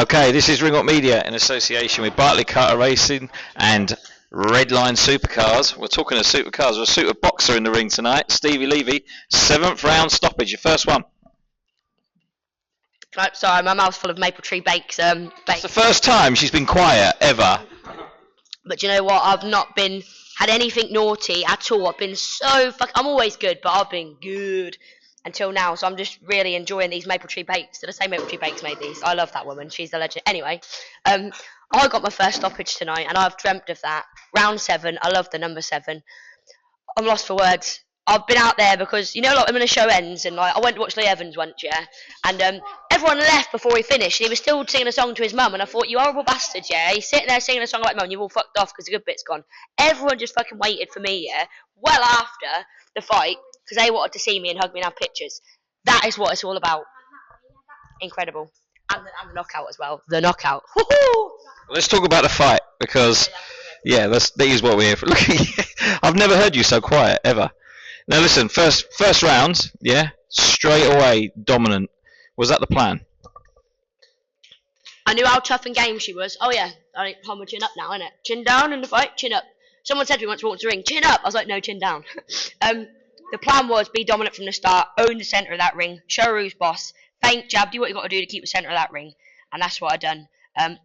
Okay, this is Ring Up Media in association with Bartley Carter Racing and Redline Supercars. We're talking of supercars. We're a super boxer in the ring tonight. Stevi Levy, 7th round stoppage. Your first one. Right, sorry, my mouth's full of maple tree bakes. It's the first time she's been quiet ever. But you know what? I've not had anything naughty at all. I've been so I'm always good, but I've been good until now. So I'm just really enjoying these maple tree bakes. The same maple tree bakes made these. I love that woman. She's the legend. Anyway, I got my first stoppage tonight, and I've dreamt of that. Round 7. I love the number 7. I'm lost for words. I've been out there because, you know, like when a show ends, and like I went to watch Lee Evans once, yeah, and everyone left before he finished, and he was still singing a song to his mum, and I thought, you horrible bastard, yeah, he's sitting there singing a song like mum, and you've all fucked off because the good bit's gone. Everyone just fucking waited for me, yeah, well after the fight, because they wanted to see me and hug me and have pictures. That is what it's all about. Incredible. And the knockout as well. The knockout. Woohoo! Let's talk about the fight, because, yeah, that is what we're here for. Look, I've never heard you so quiet, ever. Now listen, first round, yeah, straight away dominant. Was that the plan? I knew how tough and game she was. Oh yeah, I need to hold my chin up now, innit? Chin down in the fight, chin up. Someone said to me once, walked to the ring, chin up. I was like, no, chin down. The plan was be dominant from the start, own the centre of that ring, show who's boss, feint, jab, do what you got to do to keep the centre of that ring, and that's what I done.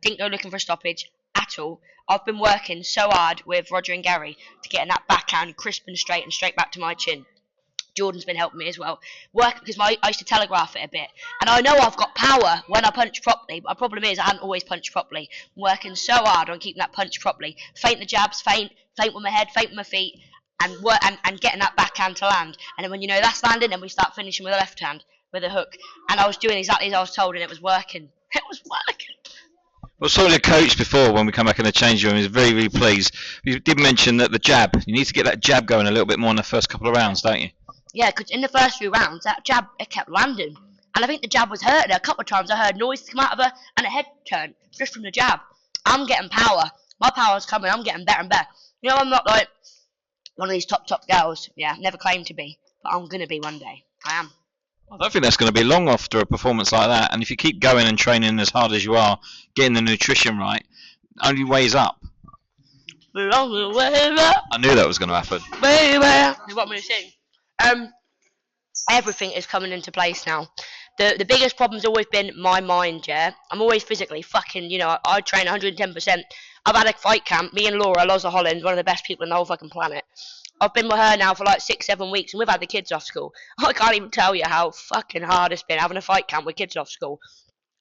Didn't go looking for a stoppage at all. I've been working so hard with Roger and Gary to get in that backhand crisp and straight back to my chin. Jordan's been helping me as well. Working because I used to telegraph it a bit, and I know I've got power when I punch properly. But the problem is I hadn't always punched properly. I'm working so hard on keeping that punch properly. Feint the jabs, feint with my head, feint with my feet, and work and getting that backhand to land. And then when you know that's landing, then we start finishing with the left hand with a hook. And I was doing exactly as I was told, and it was working. It was working. Well, saw the coach before when we come back in the change room. He was very, very pleased. You did mention that the jab. You need to get that jab going a little bit more in the first couple of rounds, don't you? Yeah, because in the first few rounds, that jab, it kept landing. And I think the jab was hurting her. A couple of times I heard noise come out of her and a head turn just from the jab. I'm getting power. My power's coming. I'm getting better and better. You know, I'm not like one of these top girls. Yeah, never claimed to be. But I'm going to be one day. I am. I don't think that's going to be long after a performance like that. And if you keep going and training as hard as you are, getting the nutrition right, only ways up. I knew that was going to happen. You want me to sing? Everything is coming into place now. The biggest problem's always been my mind, yeah? I'm always physically fucking, you know, I train 110%. I've had a fight camp, me and Laura, Loza Holland, one of the best people in the whole fucking planet. I've been with her now for like 6-7 weeks, and we've had the kids off school. I can't even tell you how fucking hard it's been having a fight camp with kids off school.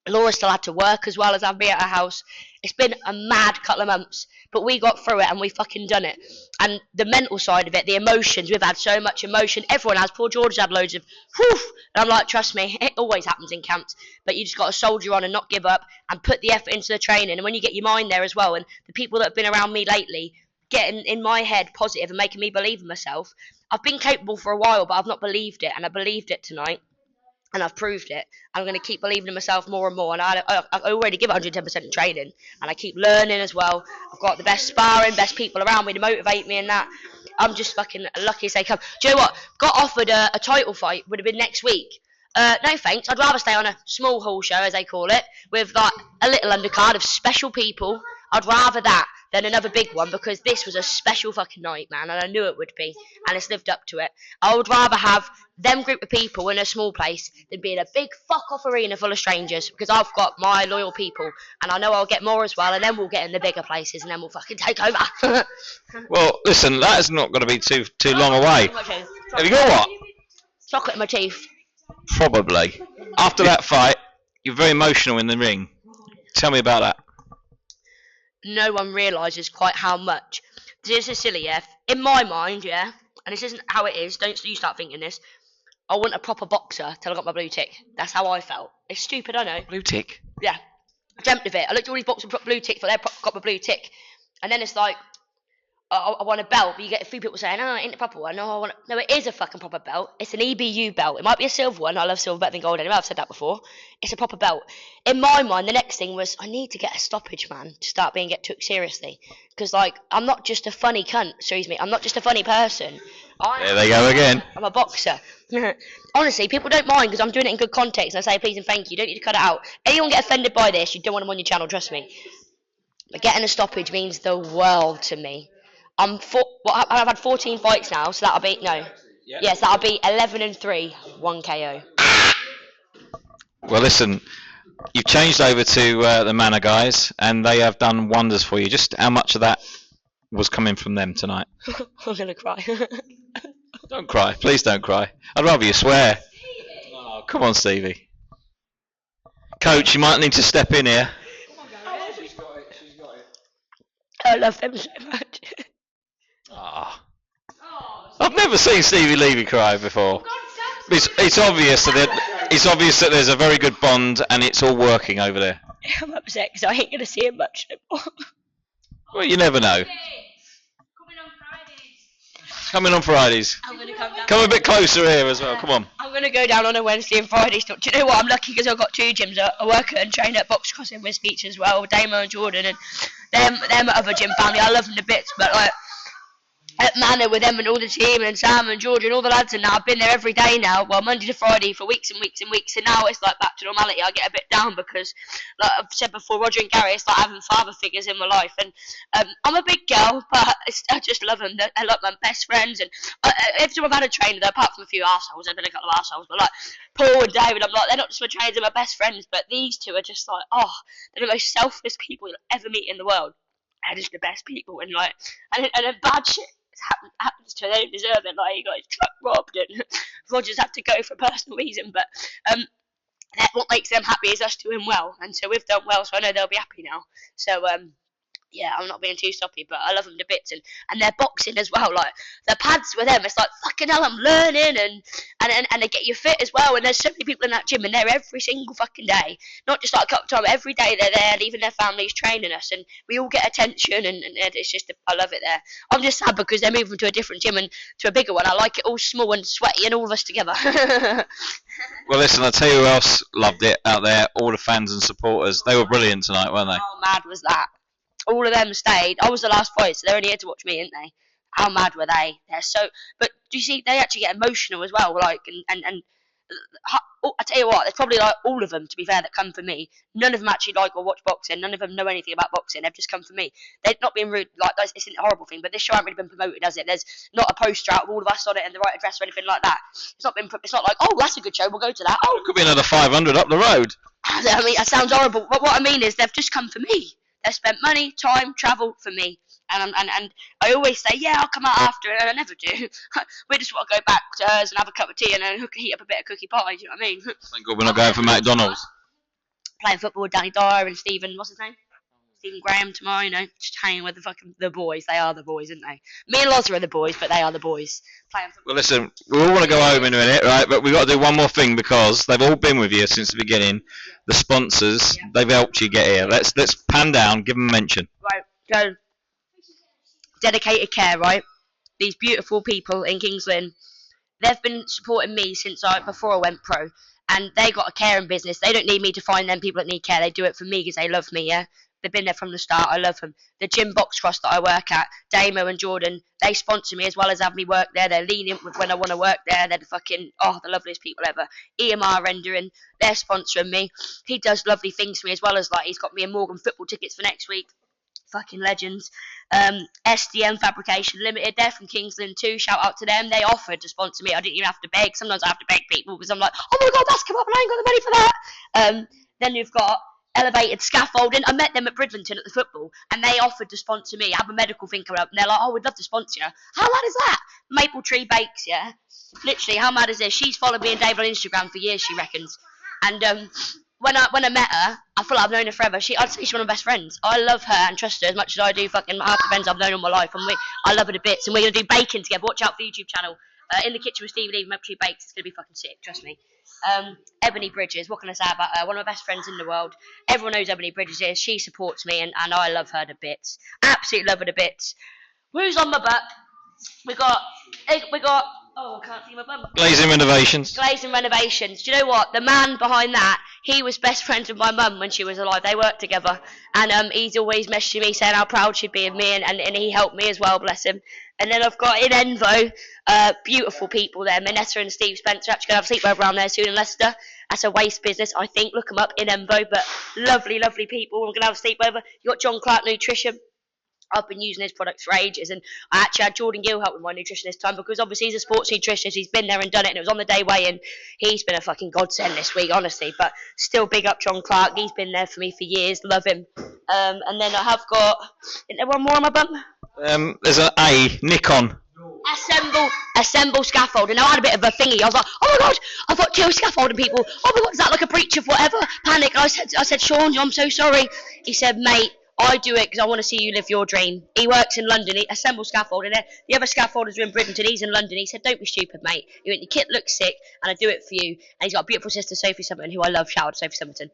Laura still had to work as well as have me at her house. It's been a mad couple of months, but we got through it and we fucking done it. And the mental side of it, the emotions, we've had so much emotion. Everyone has. Poor George's had loads of whew. And I'm like, trust me, it always happens in camps. But you just got to soldier on and not give up and put the effort into the training. And when you get your mind there as well, and the people that have been around me lately, getting in my head positive and making me believe in myself. I've been capable for a while, but I've not believed it, and I believed it tonight, and I've proved it. I'm going to keep believing in myself more and more, and I already give 110% in training, and I keep learning as well. I've got the best sparring, best people around me to motivate me and that. I'm just fucking lucky as they come. Do you know what? Got offered a title fight, would have been next week. No thanks, I'd rather stay on a small hall show, as they call it, with like a little undercard of special people. I'd rather that than another big one, because this was a special fucking night, man, and I knew it would be, and it's lived up to it. I would rather have them group of people in a small place than be in a big fuck-off arena full of strangers, because I've got my loyal people, and I know I'll get more as well, and then we'll get in the bigger places, and then we'll fucking take over. Well, listen, that is not going to be too long away. Have you got what? Chocolate in my teeth. Probably. After that fight, you're very emotional in the ring. Tell me about that. No one realises quite how much. This is silly, yeah? In my mind, yeah? And this isn't how it is, don't you start thinking this. I want a proper boxer till I got my blue tick. That's how I felt. It's stupid, I know. Blue tick? Yeah. I dreamt of it. I looked at all these boxers with blue ticks, but they've got my blue tick. And then it's like, I want a belt, but you get a few people saying, oh, it ain't a proper one. No, no, it is a fucking proper belt. It's an EBU belt. It might be a silver one. I love silver better than gold anyway. I've said that before. It's a proper belt. In my mind, the next thing was, I need to get a stoppage, man, to start being took seriously. Because, like, I'm not just a funny cunt. Excuse me. I'm not just a funny person. There they go again. I'm a boxer. Honestly, people don't mind because I'm doing it in good context. And I say please and thank you. You don't need to cut it out. Anyone get offended by this, you don't want them on your channel, trust me. But getting a stoppage means the world to me. I've had 14 fights now, so that'll be Yes, that'll be 11-3, 1 KO. Well, listen, you've changed over to the Manor guys, and they have done wonders for you. Just how much of that was coming from them tonight? I'm gonna cry. Don't cry, please don't cry. I'd rather you swear. Oh, come on, Stevie. Coach, you might need to step in here. She's got it. I love them so much. Oh. I've never seen Stevi Levy cry before. It's obvious that there's a very good bond and it's all working over there. I'm upset because I ain't gonna see him much anymore. Well, you never know. Coming on Fridays. I'm gonna come down. Come a bit closer here as well. Come on. I'm gonna go down on a Wednesday and Friday. Do you know what? I'm lucky because I've got 2 gyms. I work at and train at Box Crossing with Speech as well. Damo and Jordan and them other gym family. I love them to bits, but like at Manor with them and all the team and Sam and George and all the lads and now I've been there every day now, well Monday to Friday for weeks and weeks and weeks, and now it's like back to normality. I get a bit down because like I've said before, Roger and Gary, it's like having father figures in my life, and I'm a big girl but I just love them. They're like my best friends, and every time I've had a trainer, apart from a few arseholes, I've been a couple of arseholes, but like Paul and David, I'm like, they're not just my trainers, they're my best friends, but these two are just like, oh, they're the most selfless people you'll ever meet in the world. They're just the best people, and like and bad shit happens to her. They don't deserve it. Like he got his truck robbed and Rogers had to go for a personal reason, but that what makes them happy is us doing well, and so we've done well, so I know they'll be happy now. So yeah, I'm not being too soppy, but I love them to bits, and their boxing as well. Like the pads with them, it's like fucking hell, I'm learning, and they get you fit as well. And there's so many people in that gym, and they're every single fucking day, not just like a couple of times. Every day they're there, leaving their families, training us, and we all get attention, and it's just I love it there. I'm just sad because they're moving to a different gym and to a bigger one. I like it all small and sweaty and all of us together. Well, listen, I'll tell you who else loved it out there. All the fans and supporters. They were brilliant tonight, weren't they? How mad was that? All of them stayed. I was the last fight, so they're only here to watch me, aren't they? How mad were they? They're so. But do you see? They actually get emotional as well. Like and I tell you what, there's probably like all of them, to be fair, that come for me. None of them actually like or watch boxing. None of them know anything about boxing. They've just come for me. They're not being rude. Like it's a horrible thing, but this show hasn't really been promoted, has it? There's not a poster out of all of us on it and the right address or anything like that. It's not been. It's not like, oh, that's a good show. We'll go to that. Oh, It could be another 500 up the road. I mean, that sounds horrible. But what I mean is, they've just come for me. They've spent money, time, travel for me. And I always say, yeah, I'll come out after, and I never do. We just want to go back to hers and have a cup of tea and then heat up a bit of cookie pie, do you know what I mean? Thank God we're not going for McDonald's. Playing football with Danny Dyer and Stephen, what's his name? Stephen Graham tomorrow, you know, just hanging with the boys. They are the boys, aren't they? Me and Loza are the boys, but they are the boys. Playing football. Well, listen, we all want to go home in a minute, right? But we've got to do one more thing because they've all been with you since the beginning. The sponsors, they've helped you get here. Let's pan down, give them a mention. Right, so Dedicated Care, right? These beautiful people in Kings Lynn, they've been supporting me since before I went pro, and they got a caring business. They don't need me to find them people that need care. They do it for me because they love me, yeah? They've been there from the start. I love them. The gym Box Cross that I work at, Damo and Jordan, they sponsor me as well as have me work there. They're lenient with when I want to work there. They're the loveliest people ever. EMR Rendering, they're sponsoring me. He does lovely things for me as well as like he's got me and Morgan football tickets for next week. Fucking legends. SDM Fabrication Limited, they're from Kings Lynn too. Shout out to them. They offered to sponsor me. I didn't even have to beg. Sometimes I have to beg people because I'm like, oh my god, that's come up and I ain't got the money for that. Then you've got Elevated Scaffolding. I met them at Bridlington at the football and they offered to sponsor me. I have a medical thing coming up and they're like, oh, we'd love to sponsor you. How mad is that? Maple Tree Bakes, yeah? Literally, how mad is this? She's followed me and Dave on Instagram for years, she reckons. And when I met her, I feel like I've known her forever. I'd say she's one of my best friends. I love her and trust her as much as I do fucking half the friends I've known all my life. And I love her to bits. And we're going to do baking together. Watch out for the YouTube channel. In the Kitchen with Stevi Levy, Maple Tree Bakes. It's going to be fucking sick, trust me. Ebony Bridges, what can I say about her? One of my best friends in the world. Everyone knows Ebony Bridges is. She supports me and I love her to bits. Absolutely love her to bits. Who's on my butt? We got. Oh, I can't see my bum. Glazing renovations. Glazing renovations. Do you know what? The man behind that, he was best friends with my mum when she was alive. They worked together, and he's always messaging me saying how proud she'd be of me, and he helped me as well, bless him. And then I've got in Envo, beautiful people there. Manessa and Steve Spencer actually going to have a sleepover around there soon in Leicester. That's a waste business, I think. Look them up in Envo, but lovely, lovely people. We're going to have a sleepover. You got John Clark Nutrition. I've been using his products for ages, and I actually had Jordan Gill help with my nutrition this time because obviously he's a sports nutritionist. He's been there and done it, and it was on the day weigh-in. He's been a fucking godsend this week, honestly. But still, big up John Clark. He's been there for me for years. Love him. And then I have got. Is there one more on my bum? There's an A, Nikon. Assemble scaffolding. Now I had a bit of a thingy. I was like, oh my god, I've got two scaffolding people. Oh my god, is that like a breach of whatever? Panic. I said, Sean, I'm so sorry. He said, mate, I do it because I want to see you live your dream. He works in London. He assembles scaffolding. The other scaffolders are in Bridgeton. He's in London. He said, don't be stupid, mate. He went, your kit looks sick, and I do it for you. And he's got a beautiful sister, Sophie Summerton, who I love. Shout out to Sophie Summerton.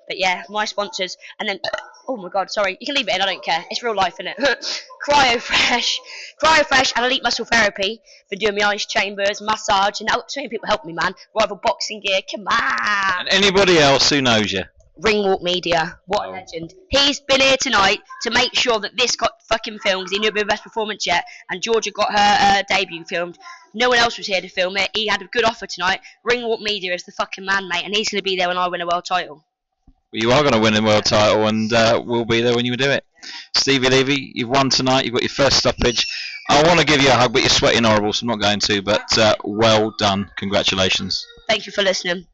But yeah, my sponsors. And then, oh my god, sorry. You can leave it in. I don't care. It's real life, isn't it? Cryo Fresh and Elite Muscle Therapy. Been doing my ice chambers, massage, and so many people help me, man. Rival boxing gear. Come on. And anybody else who knows you? Ringwalk Media, what a legend. He's been here tonight to make sure that this got fucking filmed because he knew it'd be the best performance yet, and Georgia got her debut filmed. No one else was here to film it. He had a good offer tonight. Ringwalk Media is the fucking man, mate, and he's going to be there when I win a world title. Well, you are going to win a world title, and we'll be there when you do it. Stevi Levy, you've won tonight. You've got your first stoppage. I want to give you a hug, but you're sweating horrible, so I'm not going to. But well done. Congratulations. Thank you for listening.